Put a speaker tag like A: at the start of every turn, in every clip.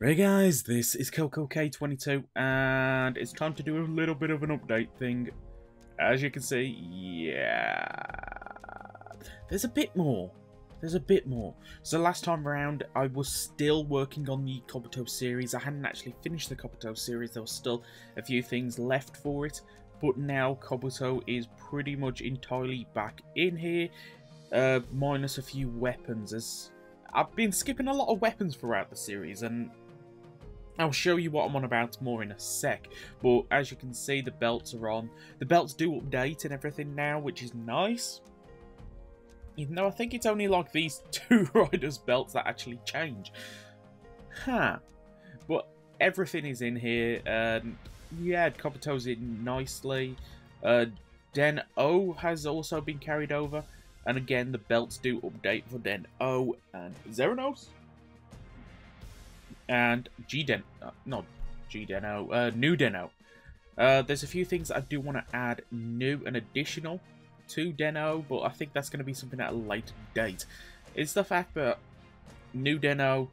A: Hey guys, this is Kelco K22 and it's time to do a little bit of an update thing. As you can see, there's a bit more. So last time around, I was still working on the Kabuto series. I hadn't actually finished the Kabuto series. There was still a few things left for it. But now Kabuto is pretty much entirely back in here, minus a few weapons. As I've been skipping a lot of weapons throughout the series, and I'll show you what I'm on about more in a sec. But as you can see, the belts are on. The belts do update and everything now, which is nice. Even though I think it's only like these two riders' belts that actually change. But everything is in here. Yeah, Kabuto's in nicely. Den-O has also been carried over. And again, the belts do update for Den-O and Zeranos. And New Den-O. There's a few things I do want to add new and additional to Den-O, but I think that's going to be something at a later date. It's the fact that New Den-O,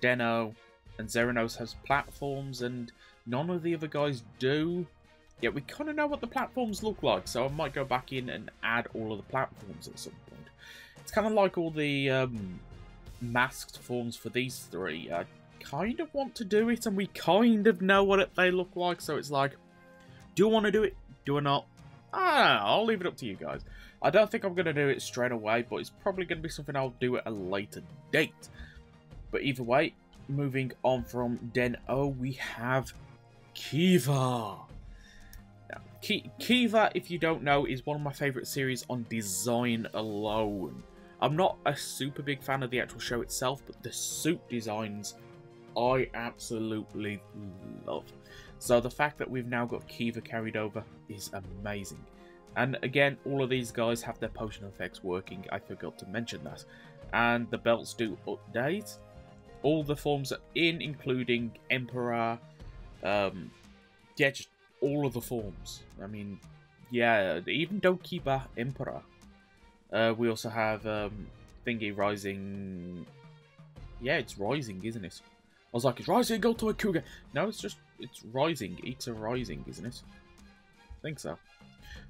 A: Den-O, and Zeranos has platforms, and none of the other guys do. Yet we kind of know what the platforms look like, so I might go back in and add all of the platforms at some point. It's kind of like all the masked forms for these three. I kind of want to do it, and we kind of know what they look like, so it's like, do I want to do it? Do I not? I don't know, I'll leave it up to you guys. I don't think I'm going to do it straight away, but it's probably going to be something I'll do at a later date. But either way, moving on from Den-O, we have Kiva. Now, Kiva, if you don't know, is one of my favourite series on design alone. I'm not a super big fan of the actual show itself, but the suit designs I absolutely love. So the fact that we've now got Kiva carried over is amazing. And again, all of these guys have their potion effects working. I forgot to mention that. And the belts do update. All the forms are in, including Emperor. Yeah, just all of the forms. I mean, yeah, even Dokiba Emperor. We also have Thingy Rising. Yeah, it's Rising, isn't it? I was like, it's Rising, go to a Cougar. No, it's Rising. It's a Rising, isn't it? I think so.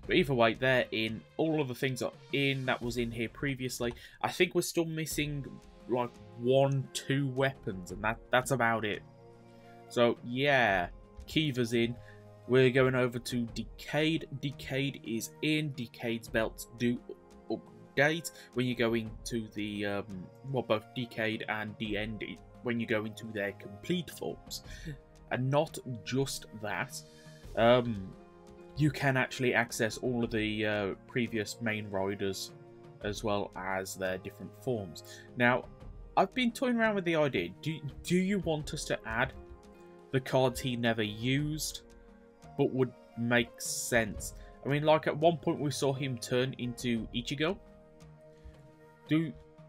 A: But either way, they're in. All of the things are in that was in here previously. I think we're still missing like 1-2 weapons, and that's about it. So yeah, Kiva's in. We're going over to Decade. Decade is in. Decade's belts do update when you go into the well, both Decade and DND, when you go into their complete forms. And not just that, you can actually access all of the previous main riders as well as their different forms. Now, I've been toying around with the idea. Do you want us to add the cards he never used, but would make sense? I mean, like at one point we saw him turn into Ichigo.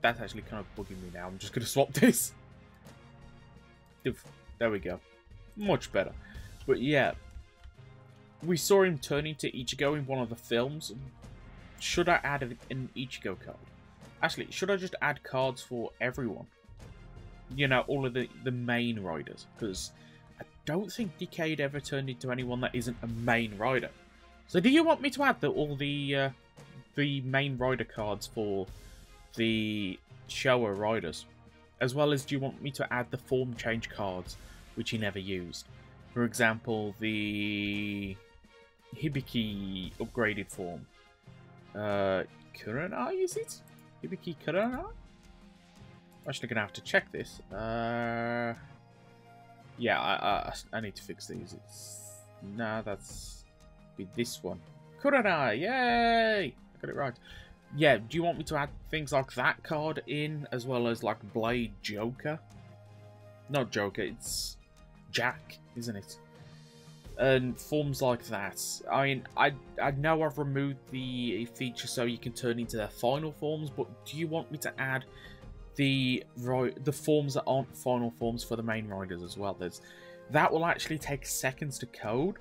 A: That's actually kind of bugging me now. I'm just going to swap this. There we go. Much better. But yeah, we saw him turn into Ichigo in one of the films. Should I add an Ichigo card? Actually, should I just add cards for everyone? You know, all of the main riders. Because I don't think Decade ever turned into anyone that isn't a main rider. So do you want me to add all the main rider cards for the Showa riders? As well as, do you want me to add the form change cards, which he never used? For example, the Hibiki upgraded form. Kurenai, is it? Hibiki Kurenai? I'm actually going to have to check this. Yeah, I need to fix these. Nah, that's be this one. Kurenai, yay! I got it right. Yeah, do you want me to add things like that card in, as well as like Blade Joker? Not Joker, it's Jack, isn't it? And forms like that. I mean, I know I've removed the feature so you can turn into their final forms, but do you want me to add the forms that aren't final forms for the main riders as well? That will actually take seconds to code,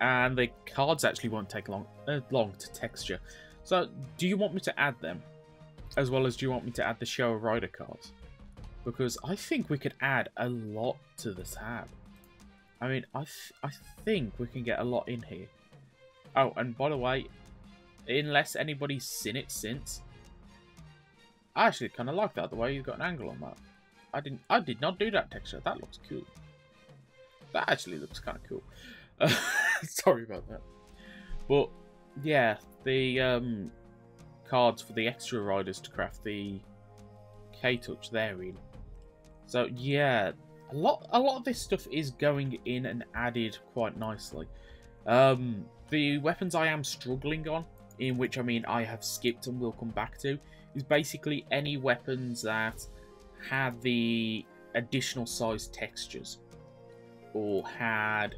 A: and the cards actually won't take long to texture. So, do you want me to add them? As well as, do you want me to add the Showa Rider cards? because I think we could add a lot to the tab. I mean, I think we can get a lot in here. Oh, and by the way, unless anybody's seen it since, I actually kind of like that, the way you've got an angle on that. I did not do that texture. That looks cool. That actually looks kind of cool. Sorry about that. But yeah, the cards for the extra riders to craft the K-Touch they're in. So yeah, a lot of this stuff is going in and added quite nicely. The weapons I am struggling on, in which I mean I have skipped and will come back to, is basically any weapons that had the additional size textures or had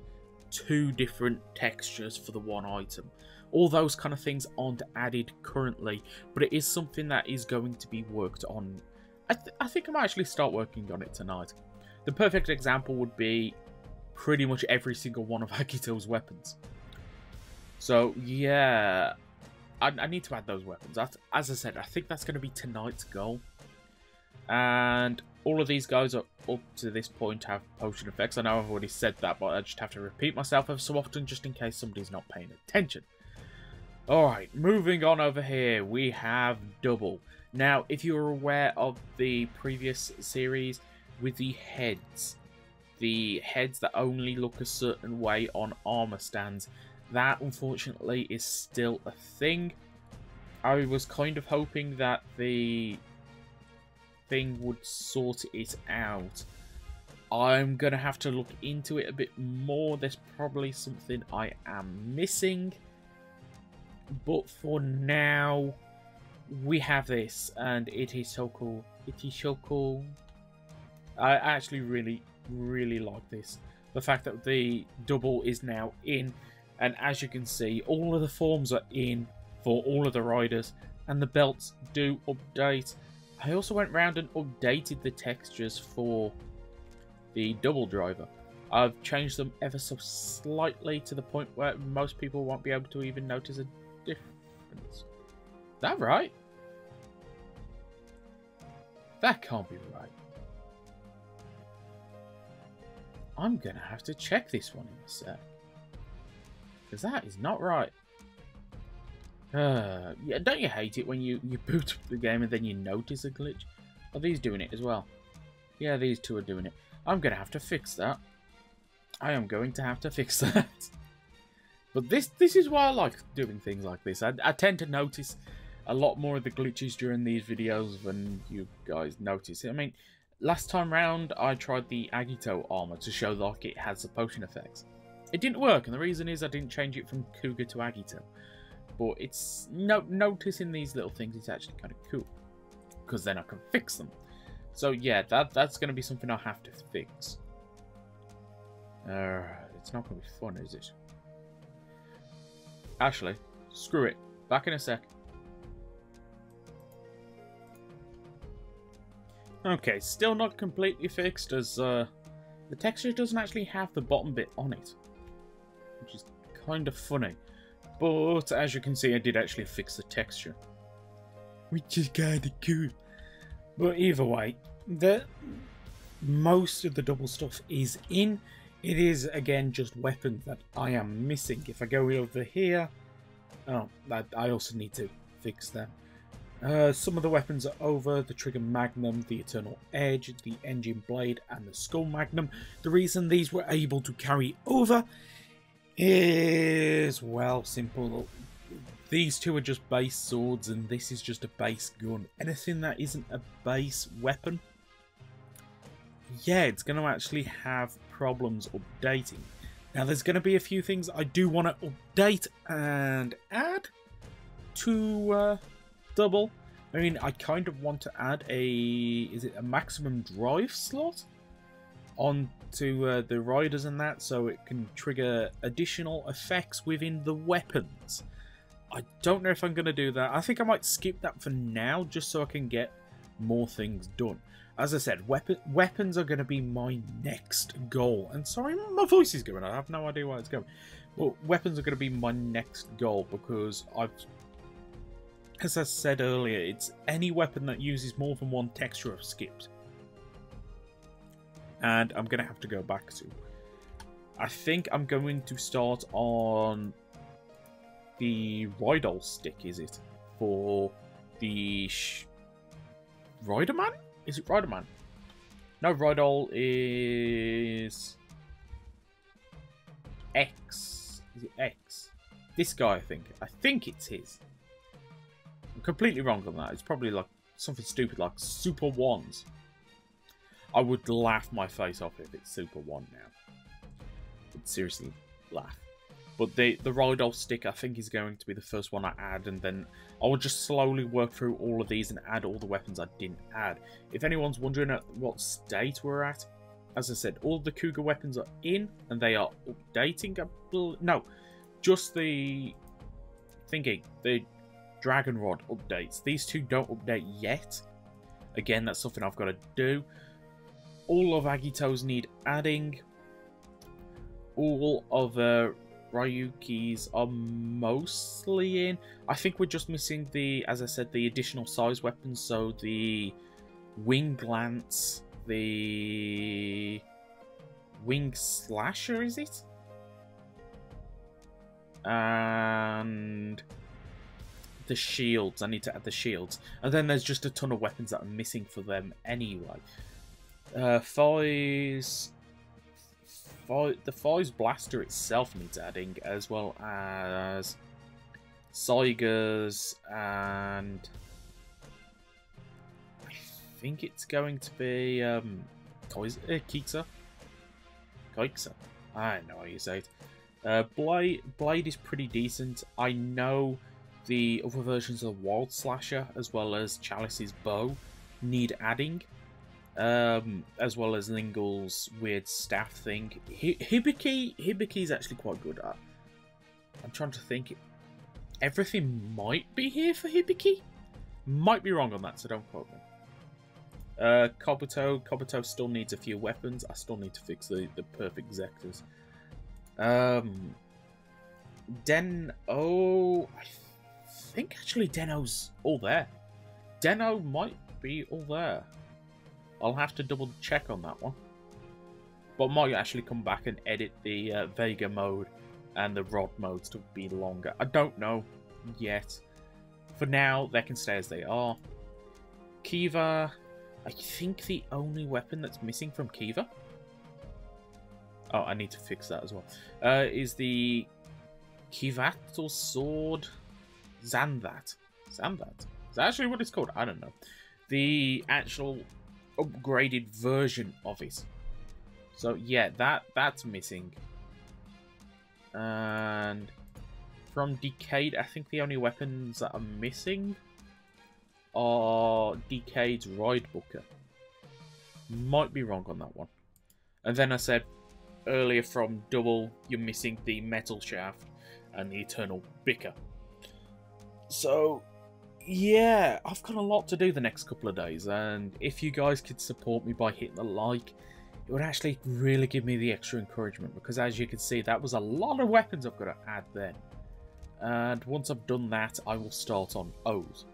A: 2 different textures for the one item. All those kind of things aren't added currently, but it is something that is going to be worked on. I think I might actually start working on it tonight. The perfect example would be pretty much every single one of Agito's weapons. So yeah, I need to add those weapons. As I said, I think that's going to be tonight's goal. And all of these guys are up to this point have potion effects. I know I've already said that, but I just have to repeat myself ever so often just in case somebody's not paying attention. Alright, moving on over here, we have Double. Now, if you're aware of the previous series with the heads that only look a certain way on armor stands, that unfortunately is still a thing. I was kind of hoping that the thing would sort it out. I'm gonna have to look into it a bit more. There's probably something I am missing, but for now we have this and it is so cool. It is so cool. I actually really like this. The fact that the Double is now in, and as you can see, all of the forms are in for all of the riders, and the belts do update. I also went round and updated the textures for the Double driver. I've changed them ever so slightly to the point where most people won't be able to even notice a difference. Is that right? That can't be right. I'm gonna have to check this one in a sec, because that is not right. Yeah, don't you hate it when you boot up the game and then you notice a glitch? Are these doing it as well? Yeah, these two are doing it. I'm going to have to fix that. I am going to have to fix that. But this is why I like doing things like this. I tend to notice a lot more of the glitches during these videos than you guys notice. I mean, last time round I tried the Agito armor to show like it has the potion effects. It didn't work, and the reason is I didn't change it from Cougar to Agito. But it's noticing these little things is actually kind of cool, because then I can fix them. So yeah, that's going to be something I have to fix. It's not going to be fun, is it? Actually, screw it. Back in a sec. Okay, still not completely fixed, as the texture doesn't actually have the bottom bit on it, which is kind of funny. But as you can see, I did actually fix the texture, which is kind of cool. But either way, most of the Double stuff is in. It is again just weapons that I am missing. If I go over here, I also need to fix them. Some of the weapons are over: the Trigger Magnum, the Eternal Edge, the Engine Blade, and the Skull Magnum. The reason these were able to carry over is, well, simple. These two are just base swords, and this is just a base gun. Anything that isn't a base weapon, yeah, it's going to actually have problems updating. Now, there's going to be a few things I do want to update and add to Double. I mean, I kind of want to add a maximum drive slot onto the riders and that, so it can trigger additional effects within the weapons. I don't know if I'm going to do that. I think I might skip that for now, just so I can get more things done. As I said, weapons are going to be my next goal. And sorry, my voice is going. I have no idea why it's going. But weapons are going to be my next goal, because as I said earlier, it's any weapon that uses more than one texture I've skipped. And I'm going to have to go back to. I think I'm going to start on the Rydal stick, is it? For the Riderman? Is it Riderman? No, Rydal is X. Is it X? This guy, I think. I think it's his. I'm completely wrong on that. It's probably like something stupid like Super Wands. I would laugh my face off if it's Super One now. I'd seriously laugh. But the Rydal stick, I think, is going to be the first one I add, and then I will just slowly work through all of these and add all the weapons I didn't add. If anyone's wondering at what state we're at, as I said, all the Cougar weapons are in, and they are updating. No, just the thingy, the Dragon Rod updates. These two don't update yet. Again, that's something I've got to do. All of Agito's need adding. All of the Ryuki's are mostly in. I think we're just missing the, as I said, the additional size weapons. So the Wing Lance, the Wing Slasher, is it? And the shields. I need to add the shields. And then there's just a ton of weapons that are missing for them anyway. The Fi's blaster itself needs adding, as well as Saiga's, and I think it's going to be Kiksa. Kiksa. I don't know how you say it. Blade is pretty decent. I know the other versions of Wild Slasher, as well as Chalice's bow, need adding. As well as Lingle's weird staff thing. Hibiki is actually quite good at. I'm trying to think. Everything might be here for Hibiki. Might be wrong on that, so don't quote me. Kabuto still needs a few weapons. I still need to fix the perfect Zectors. Den-O, I think actually Den-O's all there. Den-O might be all there. I'll have to double check on that one. But might actually come back and edit the Vega mode and the Rod modes to be longer. I don't know yet. For now, they can stay as they are. Kiva, I think the only weapon that's missing from Kiva, oh, I need to fix that as well, is the Kivatal Sword Zanvat. Zanvat? Is that actually what it's called? I don't know. The actual upgraded version of it. So yeah, that's missing. And from Decade, I think the only weapons that are missing are Decade's Ride Booker. Might be wrong on that one. And then I said earlier from Double, you're missing the Metal Shaft and the Eternal Bicker. So yeah, I've got a lot to do the next couple of days, and if you guys could support me by hitting the like, it would actually really give me the extra encouragement, because as you can see, that was a lot of weapons I've got to add then. And once I've done that, I will start on O's.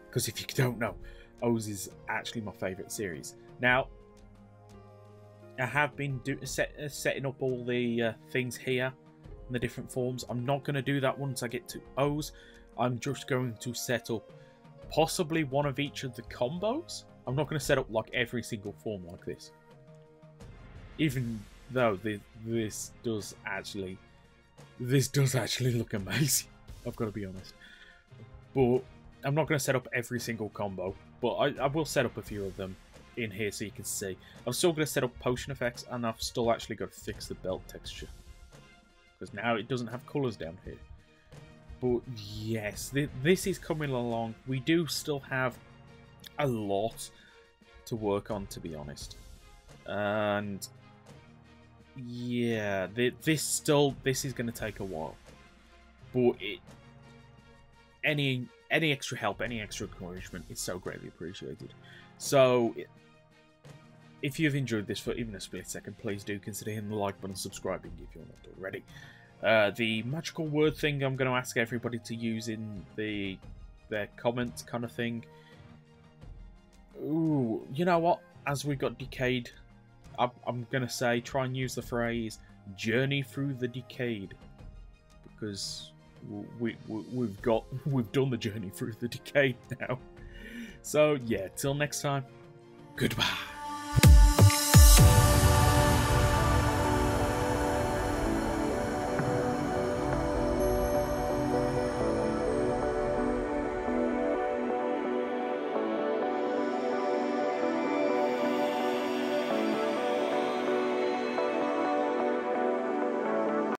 A: Because if you don't know, O's is actually my favourite series. Now, I have been setting up all the things here in the different forms. I'm not going to do that once I get to O's. I'm just going to set up possibly one of each of the combos. I'm not going to set up like every single form like this. Even though this does actually look amazing. I've got to be honest. But I'm not going to set up every single combo. But I will set up a few of them in here so you can see. I'm still going to set up potion effects, and I've still actually got to fix the belt texture. Because now it doesn't have colours down here. But yes, this is coming along. We do still have a lot to work on, to be honest. And yeah, this is going to take a while. But any extra help, any extra encouragement is so greatly appreciated. So if you've enjoyed this for even a split second, please do consider hitting the like button and subscribing if you're not already. The magical word thing I'm going to ask everybody to use in their comments kind of thing. Ooh, you know what? As we got Decade I'm gonna say try and use the phrase "journey through the decade," because we've done the journey through the decade now. So yeah, till next time, goodbye.